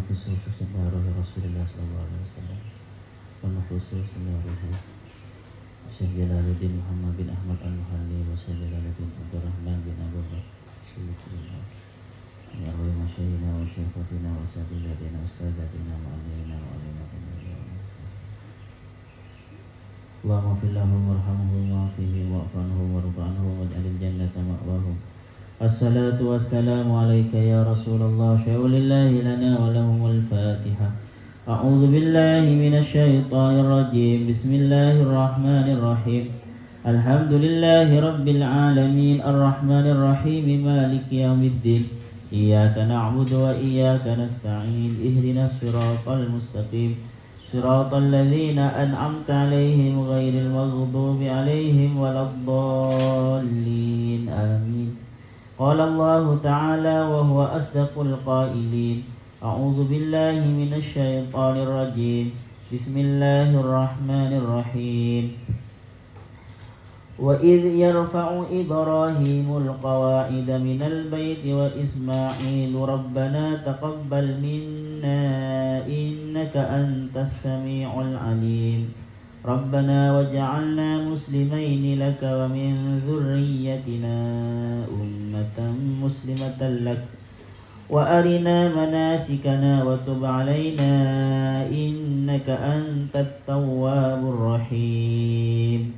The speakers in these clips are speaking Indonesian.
khusus baru Rasulullah SAW wa khusus baru Syekh Jalaluddin Muhammad bin Ahmad Al-Muhalli wa Syekh Jalaluddin Abdurrahman bin Abu Bakar Sulaiman ya Allah masyayikhina wa syekhatina wa sadidatina wa sadatina wa alimina wa alimatina Allahumma fillahum warhamhum wa'afihim wa'afanhum waruda'anhum waj'alil jannata ma'wahum. Assalatu wassalamu alayka ya Rasulullah sya'ulillahi lana wa lahumul fatihah. A'udhu billahi minasyaitanir rajim. Bismillahirrahmanirrahim. Alhamdulillahi rabbil alamin arrahmanir rahim maliki yaumiddin. Iyyaka na'budu wa iyyaka nasta'in. Ihdinas siratal mustaqim. Siratal ladzina an'amta 'alaihim ghairil maghdubi 'alaihim waladdallin. Amin. Qala Allah ta'ala wa huwa asdaqul qailin. A'udzu billahi minasy syaithanir rajim. Bismillahirrahmanirrahim. Wa idh yarfa'u Ibrahimul qawa'ida minal baiti wa Ismailu rabbana taqabbal minna innaka antas sami'ul alim. Rabbana waj'alna muslimaini laka wa min dhurriyyatina ummatan muslimatan lak wa arina manasikana wa tub 'alaina innaka antat tawwabur rahim.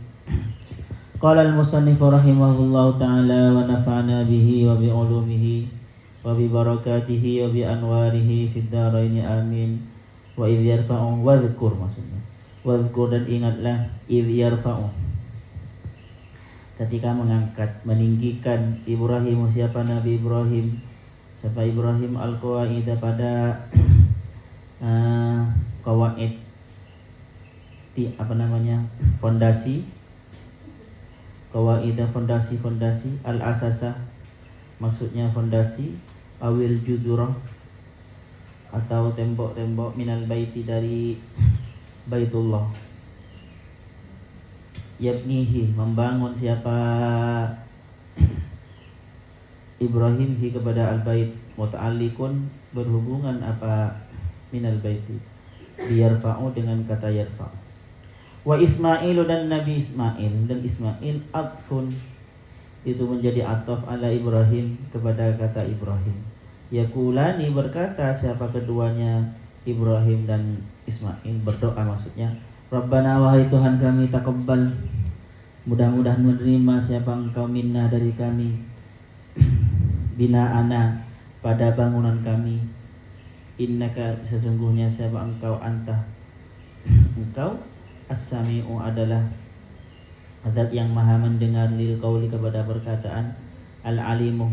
Qala al-musannif rahimahullahu ta'ala wa nafa'na bihi wa bi ulumihi wa bi barakatihi wa bi anwarihi fid dharain amin. Wa idh yarfa'u wadhkur maksudnya. Wadhkur dan ingatlah idh yarfa'u ketika mengangkat meninggikan Ibrahim siapa Nabi Ibrahim siapa Ibrahim al-qawaida pada qawaid fondasi Qawaidah fondasi al-asasah maksudnya fondasi awil judurah atau tembok-tembok minal baiti dari Baitullah. Yabnihi membangun siapa Ibrahim kepada al-bait muta'alliqun berhubungan apa minal baiti biyarfa'u dengan kata yarfa'u. Wa Ismailu dan Nabi Ismail dan Ismail atfun itu menjadi ataf ala Ibrahim kepada kata Ibrahim. Yaqulani berkata siapa keduanya Ibrahim dan Ismail berdoa maksudnya Rabbana wahai Tuhan kami taqabbal mudah-mudahan menerima siapa engkau minna dari kami bina'ana pada bangunan kami innaka sesungguhnya siapa engkau anta engkau As-Sami'u adalah zat yang maha mendengar lil qauli kepada perkataan, Al-Alimu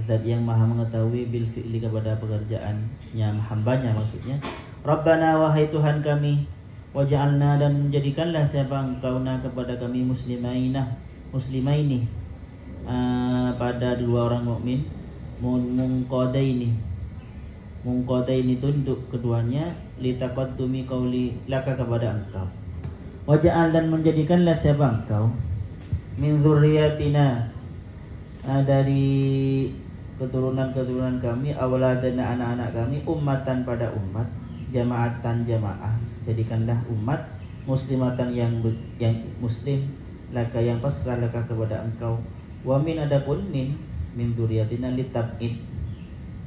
zat yang maha mengetahui bil fi'li kepada pekerjaannya hambanya maksudnya. Rabbana wahai Tuhan kami waj'alna dan menjadikanlah siapa engkau kepada kami muslimaini pada dua orang mukmin mungqadaini tunduk keduanya litaqaddumi qauli laka kepada engkau. Waja'al dan menjadikanlah siapa engkau min dzurriyyatina dari keturunan kami awaladana anak-anak kami ummatan pada umat jamaatan jamaah jadikanlah umat muslimatan yang muslim laka yang pasrah laka kepada engkau. Wa min adapun min dzurriyyatina litab'id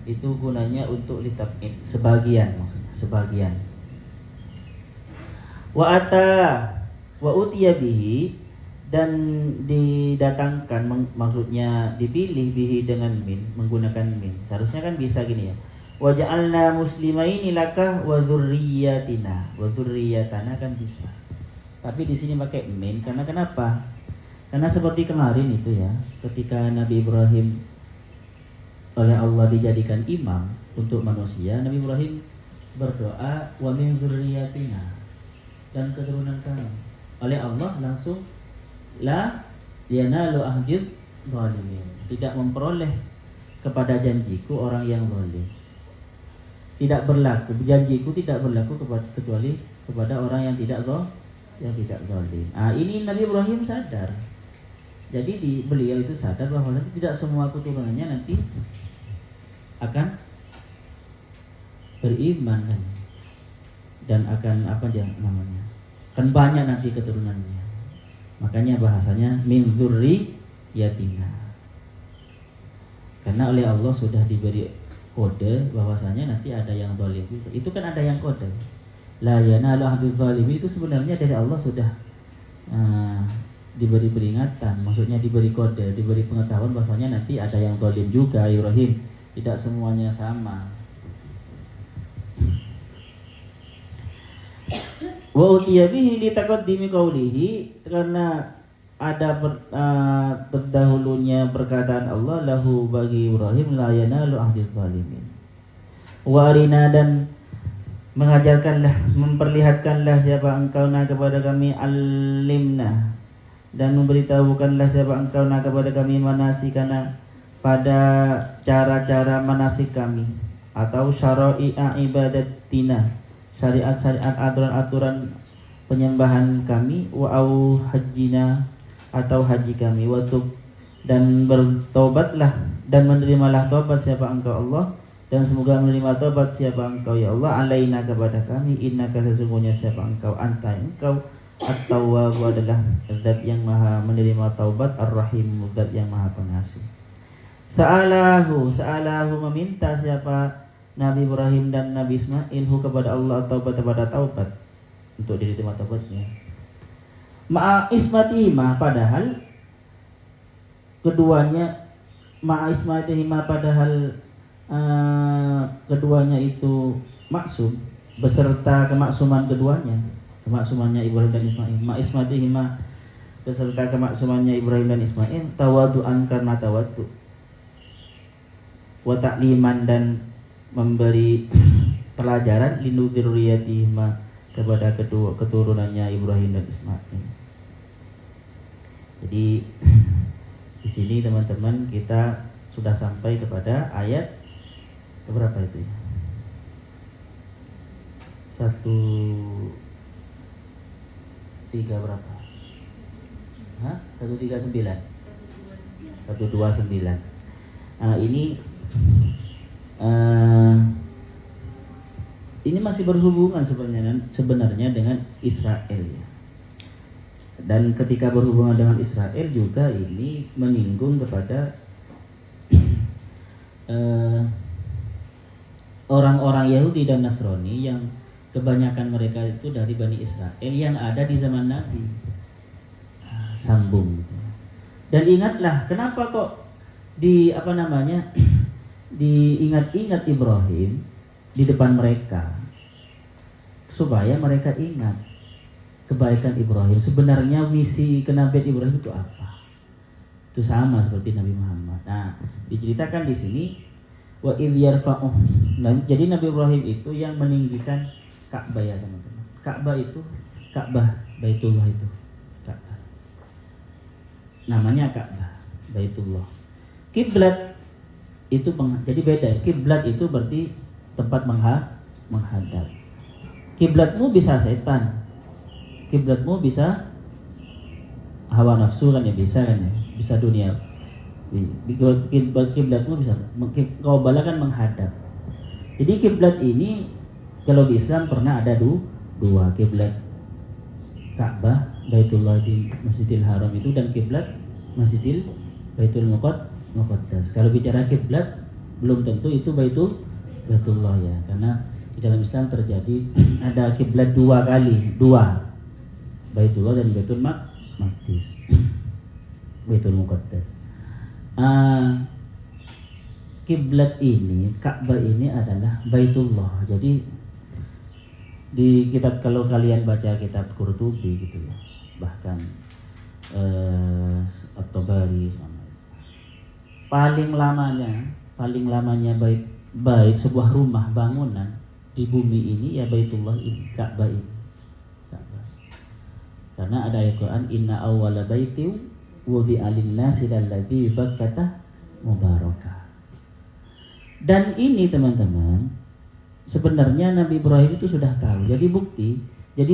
itu gunanya untuk litab'id sebagian maksudnya sebagian. Wa utiya bihi dan didatangkan maksudnya dipilih bihi dengan min menggunakan min. Seharusnya kan bisa gini ya. Wa ja'alna muslimaini laka wa dzurriyyatana kan bisa. Tapi di sini pakai min karena kenapa? Karena seperti kemarin itu ya, ketika Nabi Ibrahim oleh Allah dijadikan imam untuk manusia, Nabi Ibrahim berdoa wa min dzurriyyatina dan keturunan kami. Oleh Allah langsung la yanalu ahdiz zalimin, tidak memperoleh kepada janjiku orang yang zalim. Tidak berlaku janjiku tidak berlaku kecuali kepada orang yang tidak zalim. Ini Nabi Ibrahim sadar. Jadi beliau itu sadar bahwa tidak semua keturunannya nanti akan beriman kan, dan akan apa dia namanya, kan banyak nanti keturunannya. Makanya bahasanya min dzurriyyatina, karena oleh Allah sudah diberi kode bahwasanya nanti ada yang zalim. Itu kan ada yang kode la yanalu ahdi zalimin, itu sebenarnya dari Allah sudah diberi peringatan, maksudnya diberi kode, diberi pengetahuan bahwasanya nanti ada yang zalim juga Ibrahim, tidak semuanya sama seperti itu. Wa utiya bihi li taqaddimi qawlihi, karena ada terdahulunya perkataan Allah lahu bagi Ibrahim la yanalu ahdi zalimin. Wa arina, dan mengajarkanlah, memperlihatkanlah siapa engkau na kepada kami, alimna, dan memberitahukanlah siapa engkau na kepada kami, manasikana, pada cara-cara manasik kami, atau syara'i'a ibadatina, syariat-syariat, aturan-aturan penyembahan kami, wa au hajjina, atau haji kami, wa tub, dan bertobatlah dan menerimalah tobat siapa engkau Allah, dan semoga menerima tobat siapa engkau ya Allah, alaina kepada kami, innaka sesungguhnya siapa engkau, anta engkau, at-tawwab adalah zat yang maha menerima taubat, ar-rahim zat yang maha pengasih. Sa'alahu meminta siapa Nabi Ibrahim dan Nabi Ismail kepada Allah taubat, kepada taubat untuk diterima taubatnya. Ma'a ismatihima, padahal keduanya, ma'a ismatihima, padahal keduanya itu maksum, beserta kemaksuman keduanya, kemaksumannya Ibrahim dan Ismail. Ma'a ismatihima, beserta kemaksumannya Ibrahim dan Ismail, tawadu'an, karena tawadu, wa ta'liman, dan memberi pelajaran, linudzurriyatihima, kepada kedua keturunannya Ibrahim dan Ismail. Jadi di sini teman-teman kita sudah sampai kepada ayat keberapa itu ya? 139 berapa? 139. Ini masih berhubungan sebenarnya dengan Israel ya. Dan ketika berhubungan dengan Israel juga ini menyinggung kepada orang-orang Yahudi dan Nasrani yang kebanyakan mereka itu dari Bani Israel yang ada di zaman Nabi. Sambung gitu. Dan ingatlah kenapa kok diingat-ingat Ibrahim di depan mereka, supaya mereka ingat kebaikan Ibrahim. Sebenarnya misi kenabian Ibrahim itu apa? Itu sama seperti Nabi Muhammad. Nah, diceritakan di sini wa idh yarfa'u. Nah, jadi Nabi Ibrahim itu yang meninggikan Ka'bah ya teman-teman. Ka'bah itu Baitullah itu Ka'bah. Namanya Ka'bah, Baitullah. Kiblat itu jadi beda. Kiblat itu berarti tempat menghadap. Kiblatmu bisa setan, kiblatmu bisa hawa nafsu kan ya, bisa kan ya, bisa dunia. Kiblatmu bisa, kau balakan menghadap. Jadi kiblat ini kalau di Islam pernah ada dua kiblat, Ka'bah Baitullah di Masjidil Haram itu, dan kiblat Masjidil Baitul Muqaddas. Kalau bicara kiblat belum tentu itu Baitullah ya, karena di dalam Islam terjadi ada kiblat dua kali, Baitullah dan Baitul Maqdis, Baitul Muqaddas. Kiblat ini, Ka'bah ini adalah Baitullah. Jadi di kitab, kalau kalian baca kitab Qurtubi gitu ya, bahkan At-Tabari, paling lamanya bait sebuah rumah bangunan di bumi ini ya Baitullah ini, Ka'bah ini. Karena ada ayat Quran, inna awwala baiti wudi'a lin-nasi alladzi Bakkata mubarakah. Dan ini teman-teman, sebenarnya Nabi Ibrahim itu sudah tahu. Jadi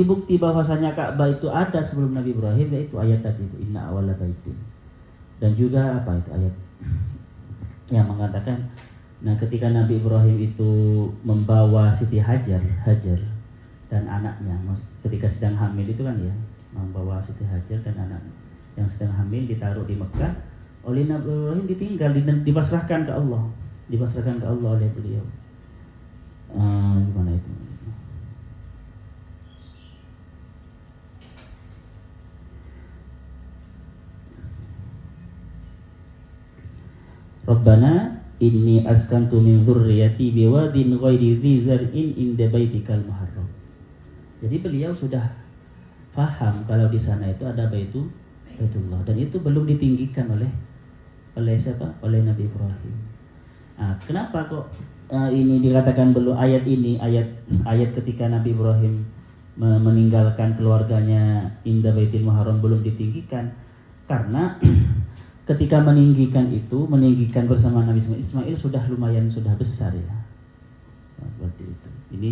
bukti bahwasanya Ka'bah itu ada sebelum Nabi Ibrahim, yaitu ayat tadi itu, inna awwala baitin. Dan juga apa itu ayat yang mengatakan Nah, ketika Nabi Ibrahim itu membawa Siti Hajar dan anaknya, ketika sedang hamil itu kan ya, membawa Siti Hajar dan anaknya yang sedang hamil ditaruh di Mekah, oleh Nabi Ibrahim ditinggal, dipasrahkan ke Allah, oleh beliau. Gimana itu? Rabbana inni askantu min dzurriyyati biwadin ghairi dzi zar'in inda baitikal muharram. Jadi beliau sudah faham kalau di sana itu ada Baitullah, dan itu belum ditinggikan oleh siapa? Oleh Nabi Ibrahim. Nah, kenapa kok ini dikatakan belum ayat ketika Nabi Ibrahim meninggalkan keluarganya inda Baitul Muharram belum ditinggikan? Karena ketika meninggikan bersama Nabi Ismail sudah besar ya. Seperti itu. Ini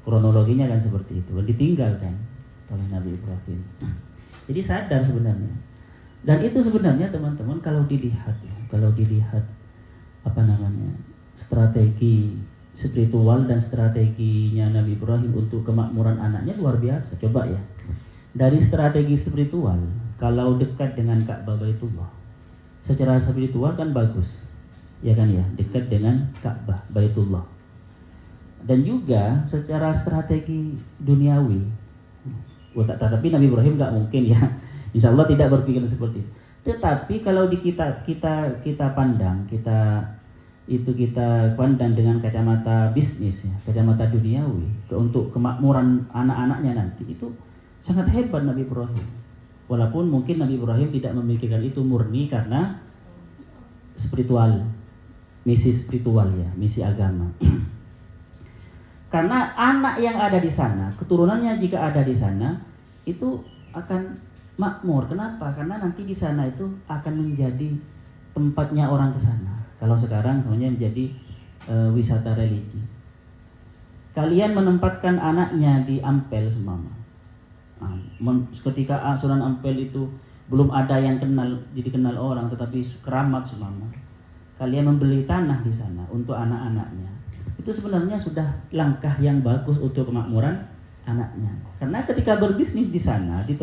kronologinya kan seperti itu. Ditinggalkan oleh Nabi Ibrahim. Jadi sadar sebenarnya. Dan itu sebenarnya teman-teman kalau dilihat strategi spiritual dan strateginya Nabi Ibrahim untuk kemakmuran anaknya luar biasa. Coba ya. Dari strategi spiritual, kalau dekat dengan Ka'bah Baitullah, secara spiritual kan bagus, ya kan ya, dekat dengan Ka'bah Baitullah. Dan juga secara strategi duniawi, tapi Nabi Ibrahim nggak mungkin ya, insya Allah tidak berpikiran seperti itu. Tetapi kalau kita pandang dengan kacamata bisnis ya, kacamata duniawi, untuk kemakmuran anak-anaknya nanti, itu sangat hebat Nabi Ibrahim. Walaupun mungkin Nabi Ibrahim tidak memikirkan itu murni karena spiritual, misi spiritual ya, misi agama. Karena anak yang ada di sana, keturunannya jika ada di sana, itu akan makmur. Kenapa? Karena nanti di sana itu akan menjadi tempatnya orang ke sana. Kalau sekarang semuanya menjadi wisata religi. Kalian menempatkan anaknya di Ampel semama. Ketika Sunan Ampel itu belum ada yang dikenal orang, tetapi keramat semama. Kalian membeli tanah di sana untuk anak-anaknya. Itu sebenarnya sudah langkah yang bagus untuk kemakmuran anaknya. Karena ketika berbisnis di sana, di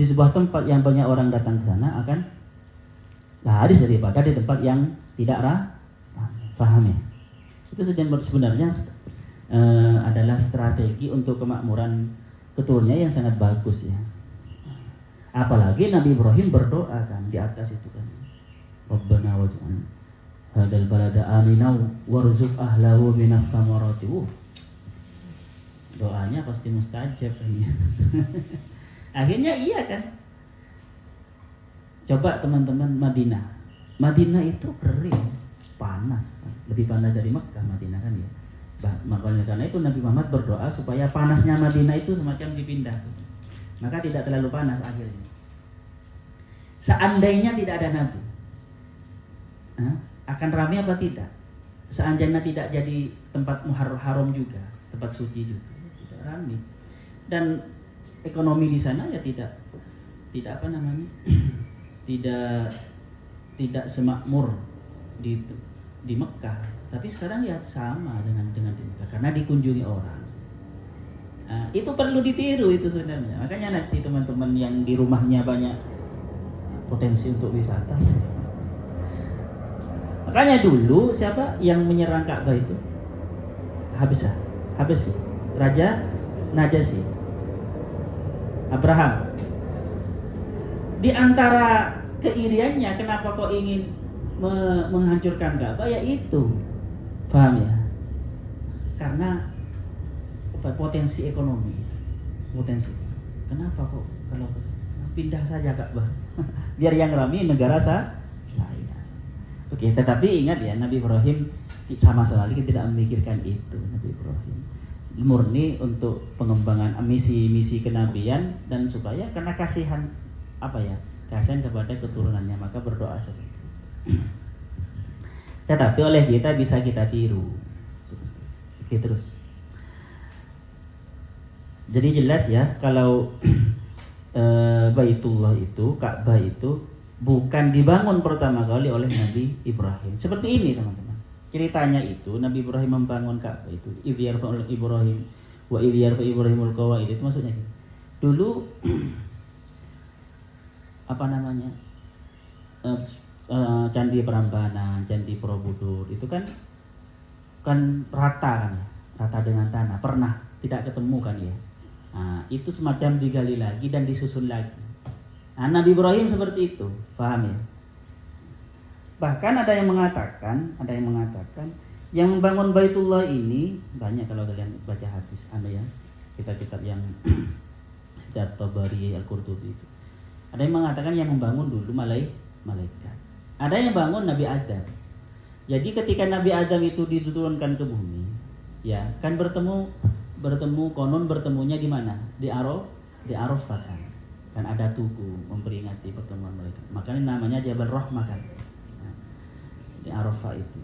sebuah tempat yang banyak orang datang ke sana, akan laris daripada di tempat yang tidak paham ya. Itu sebenarnya adalah strategi untuk kemakmuran keturunannya yang sangat bagus ya. Apalagi Nabi Ibrahim berdoa kan di atas itu kan, Rabbana waj'al hadzal balada aminau warzuq ahlahu minas samarati. Doanya pasti mustajab kan ya. Akhirnya iya kan. Coba teman-teman Madinah itu kering, panas kan? Lebih panas dari Mekah Madinah kan ya. Makanya karena itu Nabi Muhammad berdoa supaya panasnya Madinah itu semacam dipindah, maka tidak terlalu panas akhirnya. Seandainya tidak ada Nabi, akan ramai apa tidak? Seandainya tidak jadi tempat haram juga, tempat suci juga, tidak ramai. Dan ekonomi di sana ya tidak tidak semakmur di Mekah. Tapi sekarang ya sama dengan di Mekah karena dikunjungi orang. Itu perlu ditiru itu sebenarnya. Makanya nanti teman-teman yang di rumahnya banyak potensi untuk wisata. Makanya dulu siapa yang menyerang Ka'bah itu? Habsyi, Raja Najasyi, Abraham. Di antara keiriannya, kenapa kok ingin menghancurkan Ka'bah? Ya itu, paham ya? Karena potensi ekonomi, Kenapa kok kalau pindah saja Ka'bah, biar yang ramai negara saya. Oke, tetapi ingat ya, Nabi Ibrahim sama sekali tidak memikirkan itu. Nabi Ibrahim murni untuk pengembangan misi kenabian dan supaya karena kasihan kepada keturunannya, maka berdoa seperti itu. Tetapi oleh kita bisa kita tiru. Oke, terus. Jadi jelas ya kalau Baitullah itu, Ka'bah itu bukan dibangun pertama kali oleh Nabi Ibrahim. Seperti ini teman-teman. Ceritanya itu Nabi Ibrahim membangun Ka'bah itu, idh yarfa'u Ibrahim wa idh yarfa'u Ibrahimul qawaid, itu maksudnya gitu. Dulu apa namanya? Candi Prambanan, Candi Borobudur itu kan rata kan ya, rata dengan tanah, pernah tidak ketemu kan ya. Nah, itu semacam digali lagi dan disusun lagi. Nah, Nabi Ibrahim seperti itu, paham ya? Bahkan ada yang mengatakan yang membangun Baitullah ini banyak, kalau kalian baca hadis ya, kitab-kitab yang seperti Tabari, Al-Qurtubi itu. Ada yang mengatakan yang membangun dulu malaikat. Ada yang bangun Nabi Adam. Jadi ketika Nabi Adam itu diturunkan ke bumi, ya kan bertemu konon bertemunya di mana? Di Arafah kan. Kan ada tugu memperingati pertemuan mereka. Makanya namanya Jabal Rahmah kan. Nah, di Arafah itu.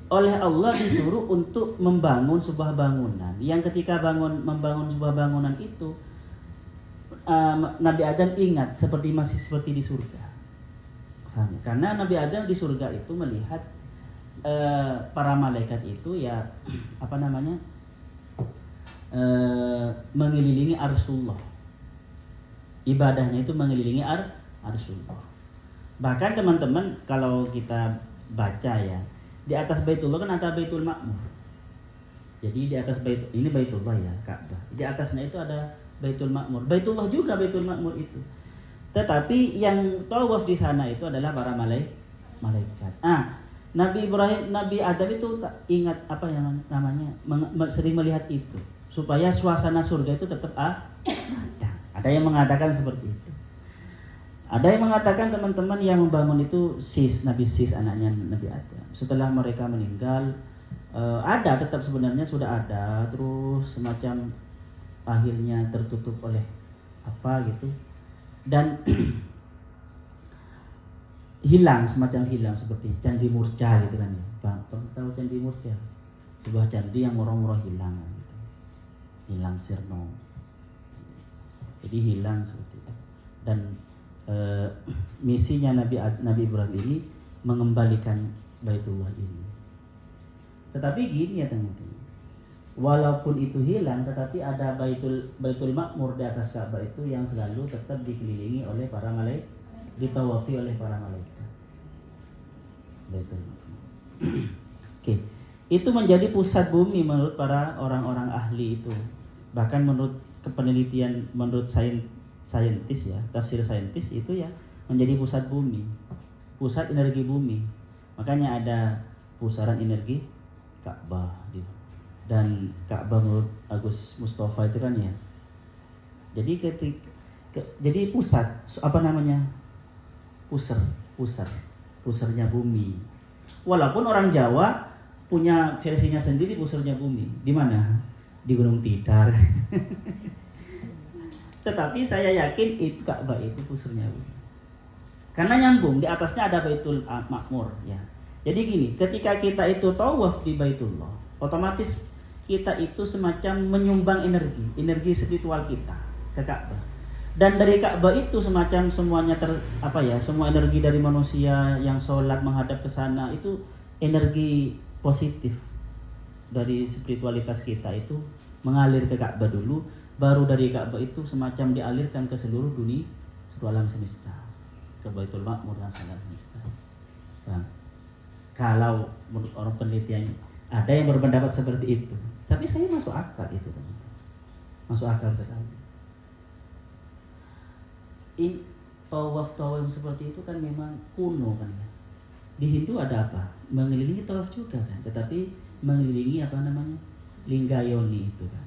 Oleh Allah disuruh untuk membangun sebuah bangunan. Yang ketika membangun sebuah bangunan itu, Nabi Adam ingat masih seperti di surga. Faham? Karena Nabi Adam di surga itu melihat para malaikat itu ya apa namanya mengelilingi Arsyullah. Ibadahnya itu mengelilingi Arsyullah. Bahkan teman-teman kalau kita baca ya, di atas Baitullah kan ada Baitul Ma'mur. Jadi di atas ini Baitullah ya, Ka'bah. Di atasnya itu ada Baitul Ma'mur. Baitullah juga Baitul Ma'mur itu. Tetapi yang tawaf di sana itu adalah para malaikat. Nabi Adam itu ingat apa yang namanya sering melihat itu supaya suasana surga itu tetap ada. Ada yang mengatakan seperti itu. Ada yang mengatakan teman-teman yang membangun itu Nabi Sis, anaknya Nabi Adam. Setelah mereka meninggal, ada tetap sebenarnya sudah ada, terus semacam akhirnya tertutup oleh apa gitu, dan semacam hilang seperti Candi Murca gitu kan ya. Pernah tahu Candi Murca? Sebuah candi yang murah-murah hilang gitu. Hilang sirno. Jadi hilang seperti itu. Dan misinya Nabi Ibrahim ini mengembalikan Baitullah ini. Tetapi gini ya teman-teman, walaupun itu hilang, tetapi ada Baitul Ma'mur di atas Ka'bah itu yang selalu tetap dikelilingi oleh para malaikat, ditawafi oleh para malaikat. Baitul Ma'mur. Oke. Itu menjadi pusat bumi menurut para orang-orang ahli itu. Bahkan menurut penelitian, menurut saintis ya, tafsir saintis itu ya menjadi pusat bumi, pusat energi bumi. Makanya ada pusaran energi Ka'bah dan Ka'bah menurut Agus Mustafa itu kan ya. Jadi jadi pusat apa namanya? Pusarnya bumi. Walaupun orang Jawa punya versinya sendiri pusarnya bumi. Di mana? Di Gunung Tidar. Tetapi saya yakin itu Ka'bah itu pusarnya bumi. Karena nyambung, di atasnya ada Baitul Ma'mur ya. Jadi gini, ketika kita itu tawaf di Baitullah, otomatis kita itu semacam menyumbang energi spiritual kita ke Ka'bah. Dan dari Ka'bah itu semacam semuanya semua energi dari manusia yang sholat menghadap ke sana itu energi positif dari spiritualitas kita itu mengalir ke Ka'bah dulu, baru dari Ka'bah itu semacam dialirkan ke seluruh dunia, seluruh alam semesta, ke Baitul Ma'mur dan alam semesta. Paham? Kalau menurut orang penelitian ada yang berpendapat seperti itu, tapi saya masuk akal itu teman-teman, masuk akal sekali. Tawaf seperti itu kan memang kuno kan ya. Di Hindu ada apa? Mengelilingi tawaf juga kan, tetapi mengelilingi apa namanya? Linggayoni itu kan.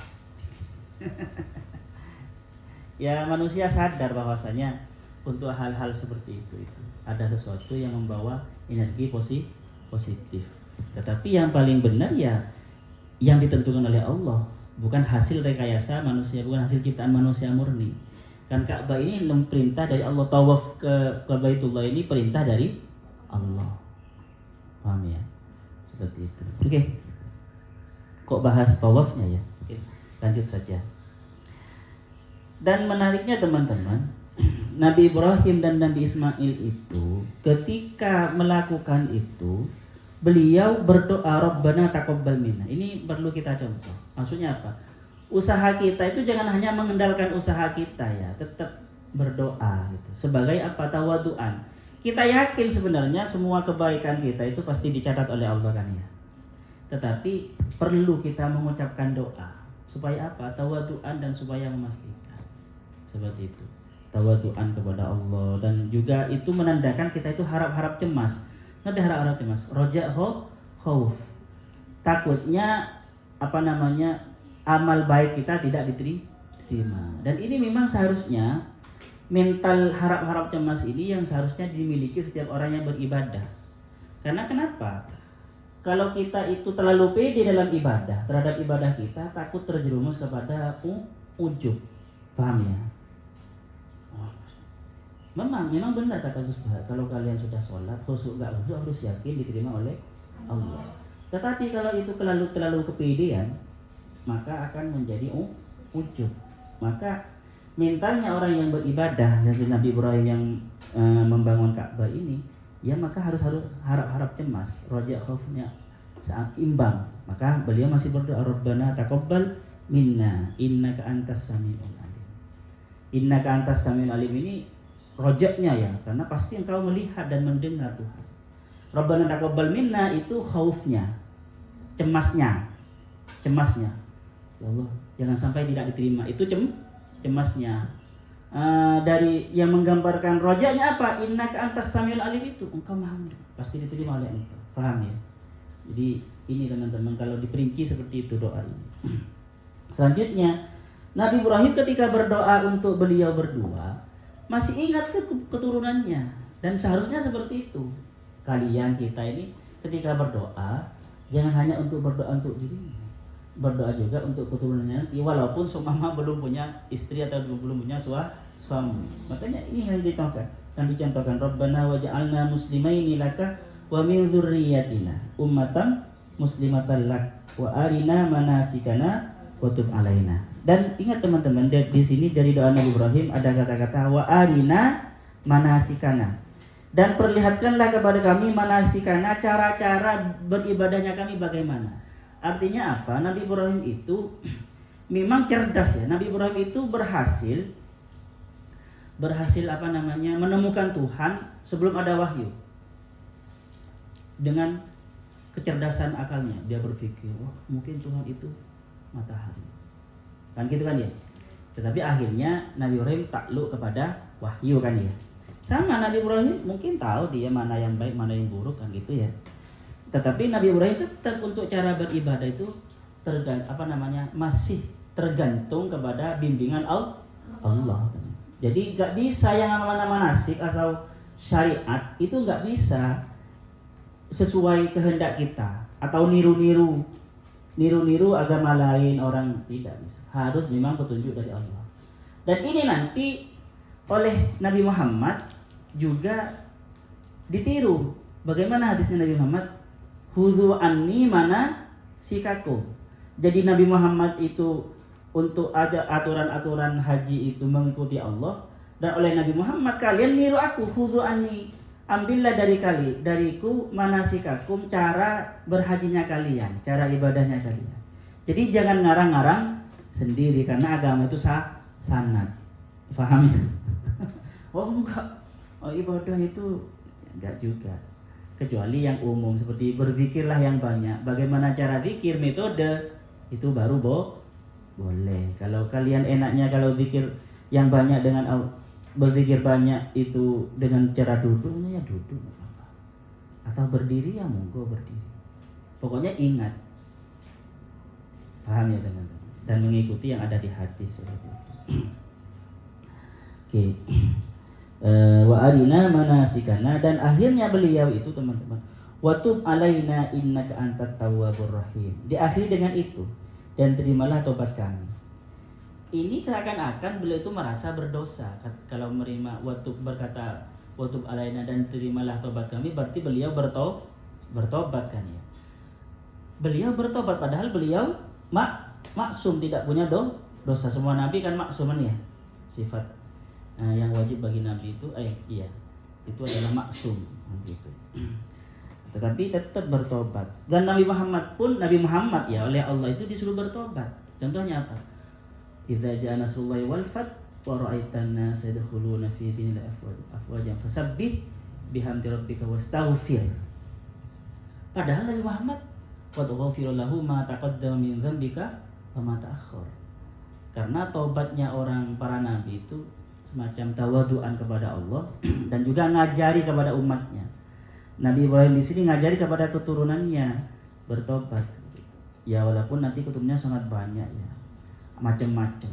Ya manusia sadar bahwasanya untuk hal-hal seperti itu ada sesuatu yang membawa energi positif. Tetapi yang paling benar ya yang ditentukan oleh Allah, bukan hasil rekayasa manusia, bukan hasil ciptaan manusia murni. Kan Ka'bah ini perintah dari Allah, tawaf ke Baitullah ini perintah dari Allah. Paham ya? Seperti itu. Oke. Kok bahas tawafnya ya? Oke, lanjut saja. Dan menariknya teman-teman, Nabi Ibrahim dan Nabi Ismail itu ketika melakukan itu beliau berdoa Rabbana taqabbal minna. Ini perlu kita contoh. Maksudnya apa? Usaha kita itu jangan hanya mengandalkan usaha kita ya, tetap berdoa gitu. Sebagai apa? Tawaduan. Kita yakin sebenarnya semua kebaikan kita itu pasti dicatat oleh Allah kan ya. Tetapi perlu kita mengucapkan doa supaya apa? Tawaduan dan supaya memastikan. Seperti itu. Tawaduan kepada Allah dan juga itu menandakan kita itu harap-harap cemas. Ngerti harap-harap cemas? Roja khauf. Takutnya amal baik kita tidak diterima. Dan ini memang seharusnya mental harap-harap cemas ini yang seharusnya dimiliki setiap orang yang beribadah. Karena kenapa? Kalau kita itu terlalu pede dalam ibadah, terhadap ibadah kita, takut terjerumus kepada ujub. Paham ya? Memang benar kata Gus Bah, kalau kalian sudah sholat, khusyuk gak khusyuk harus yakin diterima oleh Allah. Tetapi kalau itu terlalu kepedean, maka akan menjadi ujub. Maka mentalnya orang yang beribadah seperti Nabi Ibrahim yang membangun Ka'bah ini, ya maka harus harap cemas, roja khaufnya saat imbang. Maka beliau masih berdoa Rabbana taqabbal minna innaka antas samiul alim. Innaka antas samiul alim ini rojaknya ya, karena pasti engkau melihat dan mendengar Tuhan. Rabbana taqabbal minna itu khaufnya, cemasnya. Ya Allah, jangan sampai tidak diterima. Itu cemasnya. Dari yang menggambarkan rojaknya apa? Innaka antas samiul alim itu engkau maha mendengar, pasti diterima oleh engkau. Faham ya? Jadi ini teman-teman kalau diperinci seperti itu doa ini. Selanjutnya Nabi Ibrahim ketika berdoa untuk beliau berdua masih ingat keturunannya dan seharusnya seperti itu. Kalian kita ini ketika berdoa jangan hanya untuk berdoa untuk dirimu, berdoa juga untuk keturunannya nanti walaupun seumpama belum punya istri atau belum punya suami. Makanya ini yang dicontohkan Rabbana waj'alna muslimaini laka wa min dzurriyyatina ummatan muslimatan lak wa arina manasikana wa tub alaina. Dan ingat teman-teman, di sini dari doa Nabi Ibrahim ada kata-kata wa arina manasikana. Dan perlihatkanlah kepada kami manasikana, cara-cara beribadahnya kami bagaimana. Artinya apa? Nabi Ibrahim itu memang cerdas ya. Nabi Ibrahim itu berhasil menemukan Tuhan sebelum ada wahyu. Dengan kecerdasan akalnya dia berpikir, wah mungkin Tuhan itu matahari. Kan gitu kan ya. Tetapi akhirnya Nabi Ibrahim takluk kepada wahyu kan ya. Sama Nabi Ibrahim mungkin tahu dia mana yang baik, mana yang buruk kan gitu ya. Tetapi Nabi Ibrahim tetap untuk cara beribadah itu masih tergantung kepada bimbingan Allah. Jadi gak bisa yang mana-mana manasik atau syariat itu gak bisa sesuai kehendak kita atau niru-niru agama lain orang, tidak bisa. Harus memang petunjuk dari Allah. Dan ini nanti oleh Nabi Muhammad juga ditiru. Bagaimana hadisnya Nabi Muhammad? Khudhu anni manasikakum. Jadi Nabi Muhammad itu untuk ada aturan-aturan haji itu mengikuti Allah, dan oleh Nabi Muhammad kalian niru aku, khudhu anni, ambillah dariku manasikakum, cara berhajinya kalian, cara ibadahnya kalian. Jadi jangan ngarang-ngarang sendiri karena agama itu sanad. Paham ya? Oh enggak. Oh ibadah itu enggak juga. Kecuali yang umum seperti berzikirlah yang banyak. Bagaimana cara zikir, metode itu baru boleh. Kalau kalian enaknya kalau zikir yang banyak dengan berzikir banyak itu dengan cara duduk, ya duduk nggak apa-apa. Atau berdiri ya monggo berdiri. Pokoknya ingat, paham ya teman-teman, dan mengikuti yang ada di hadis seperti itu. Oke. Wa arina manasikana, dan akhirnya beliau itu teman-teman, wa tub alaina innaka antat tawwabur rahim. Diakhiri dengan itu, dan terimalah tobat kami. Ini seakan-akan beliau itu merasa berdosa kalau menerima berkata watub alaina dan terimalah tobat kami, berarti beliau bertobat kan ya. Beliau bertobat padahal beliau maksum, tidak punya dosa. Semua nabi kan maksuman ya sifat. Yang wajib bagi Nabi itu itu adalah maksum gitu. Tetapi tetap bertobat. Dan Nabi Muhammad ya oleh Allah itu disuruh bertobat. Contohnya apa? Idza jaa nasrullahi wal fath wa ra'aitan nasa yadkhuluna fi dinillahi afwajan fasabbih bihamdi rabbika wastaghfir. Padahal Nabi Muhammad qad ghafira lahu ma taqaddama min dzambika wa ma ta'akhkhar. Karena taubatnya para nabi itu semacam tawaduan kepada Allah dan juga ngajari kepada umatnya. Nabi Ibrahim di sini ngajari kepada keturunannya bertobat. Ya walaupun nanti keturunannya sangat banyak ya, macam-macam.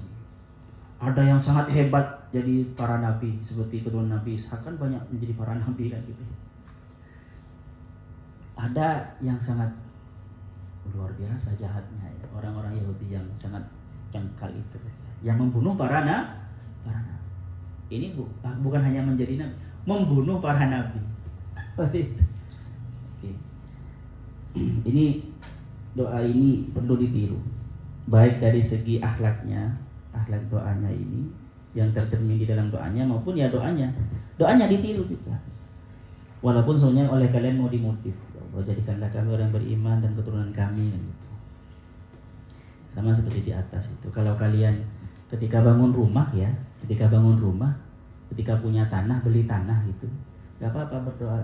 Ada yang sangat hebat jadi para nabi seperti keturunan Nabi Ishak kan banyak menjadi para nabi kan gitu. Ada yang sangat luar biasa jahatnya ya, orang-orang Yahudi yang sangat cengkal itu yang membunuh para nabi. Ini bukan hanya menjadi nabi, membunuh para nabi. Oke. Ini doa ini perlu ditiru, baik dari segi akhlaknya, akhlak doanya ini yang tercermin di dalam doanya maupun ya doanya ditiru juga. Walaupun sebenarnya oleh kalian mau dimotif, ya Allah jadikanlah kami orang beriman dan keturunan kami gitu. Sama seperti di atas itu. Kalau kalian ketika bangun rumah, ketika punya tanah, beli tanah gitu, gak apa-apa berdoa.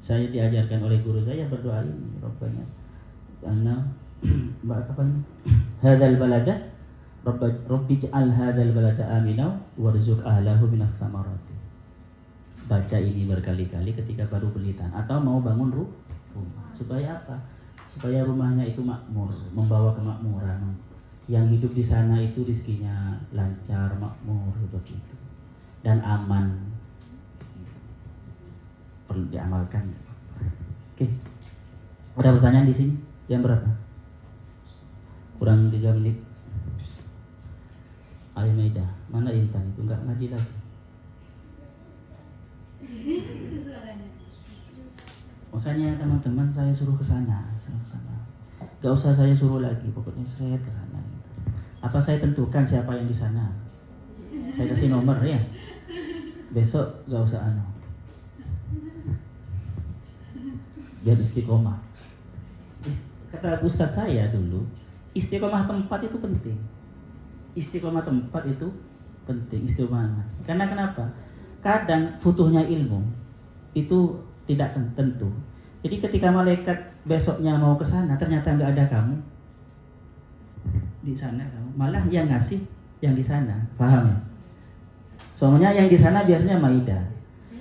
Saya diajarkan oleh guru saya berdoa ini, Rabbana apa ini? Hadzal balada Rabbi ij'al hadzal balada aminau warzuq ahlahu minas samarati. Baca ini berkali-kali ketika baru beli tanah atau mau bangun rumah. Supaya apa? Supaya rumahnya itu makmur, membawa kemakmuran. Yang hidup di sana itu rezekinya lancar, makmur begitu. Dan aman. Perlu diamalkan. Oke. Ada pertanyaan di sini? Jam berapa? Kurang 3 menit. Ayo Maida, mana Intan itu enggak ngaji lagi? Makanya teman-teman saya suruh ke sana. Gak usah saya suruh lagi, pokoknya saya ke sana. Gitu. Apa saya tentukan siapa yang di sana? Saya kasih nomor ya. Besok gak usah biar istiqomah. Kata ustadz saya dulu, istiqomah tempat itu penting. Istiqomah Karena kenapa? Kadang futuhnya ilmu itu tidak tentu. Jadi ketika malaikat besoknya mau ke sana, ternyata nggak ada kamu di sana, malah yang ngasih yang di sana, paham ya? Soalnya yang di sana biasanya Maida.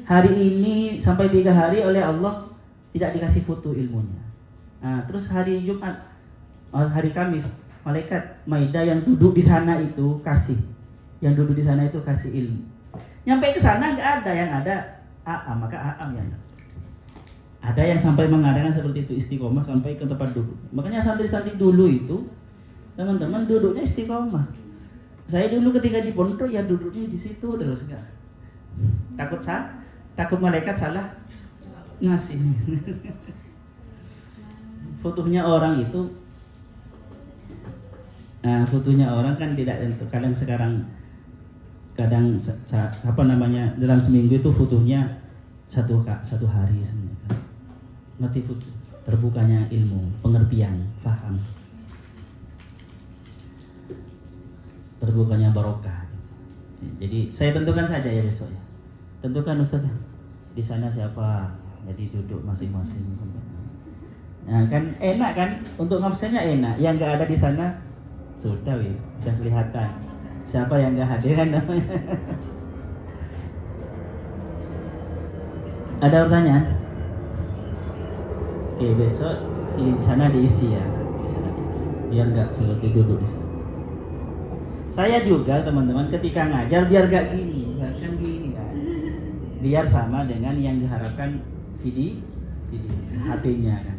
Hari ini sampai 3 hari oleh Allah tidak dikasih foto ilmunya. Nah, terus hari Jumat, hari Kamis, malaikat Maida yang duduk di sana itu kasih ilmu. Nyampe ke sana nggak ada, yang ada Aam, maka Aam yang ada yang sampai mengadakan seperti itu istiqomah sampai ke tempat duduk. Makanya santri-santri dulu itu teman-teman duduknya istiqomah. Saya dulu ketika di pondok ya duduknya di situ terus enggak. Takut malaikat salah ngasih. Fotonya orang itu fotonya orang kan tidak tentu. Kadang dalam seminggu itu fotonya satu hari sebenarnya. Mati foto terbukanya ilmu, pengertian, faham. Terbukanya barokah. Jadi saya tentukan saja ya besok ya. Tentukan Ustaz di sana siapa, jadi duduk masing-masing. Nah kan enak kan, untuk ngabsennya enak. Yang nggak ada di sana sudah kelihatan siapa yang nggak hadir kan namanya. Ada pertanyaan? Oke, besok di sana diisi ya, biar nggak seperti duduk di sana. Saya juga teman-teman ketika ngajar biar gak gini kan. Biar sama dengan yang diharapkan video HP-nya kan.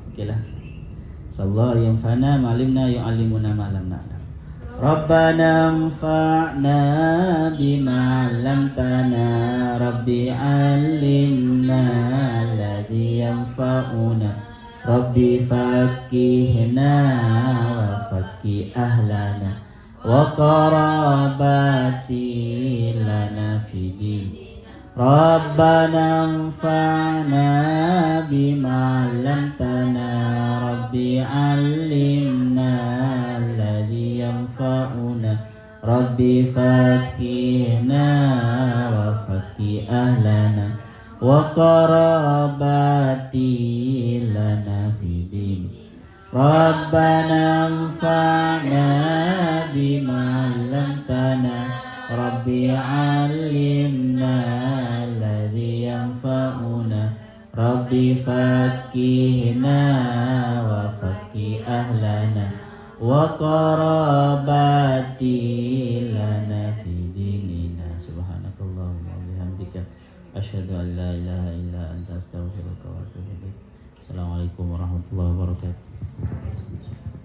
Oke lah. Sallallahu yang fana malimna yu'allimuna ma lam na'lam. Rabbana anfa'na bima 'allamtana Rabbi 'allimna alladhi yanfa'una Rabbi faqihna wa faqih ahlana وقراباتي لنا في دين ربنا انفعنا بما علمتنا ربي علمنا الذي ينفعنا ربي فقهنا وفقه أهلنا وقراباتي لنا في دين ربنا انفعنا بما علمتنا ربي علمنا الذي ينفعنا ربي فقهنا وفقه أهلنا وقراباتي لنا في ديننا سبحانك اللهم وبحمدك أشهد أن لا إله إلا أنت أستغفرك وأتوب إليك. Assalamualaikum warahmatullahi wabarakatuh.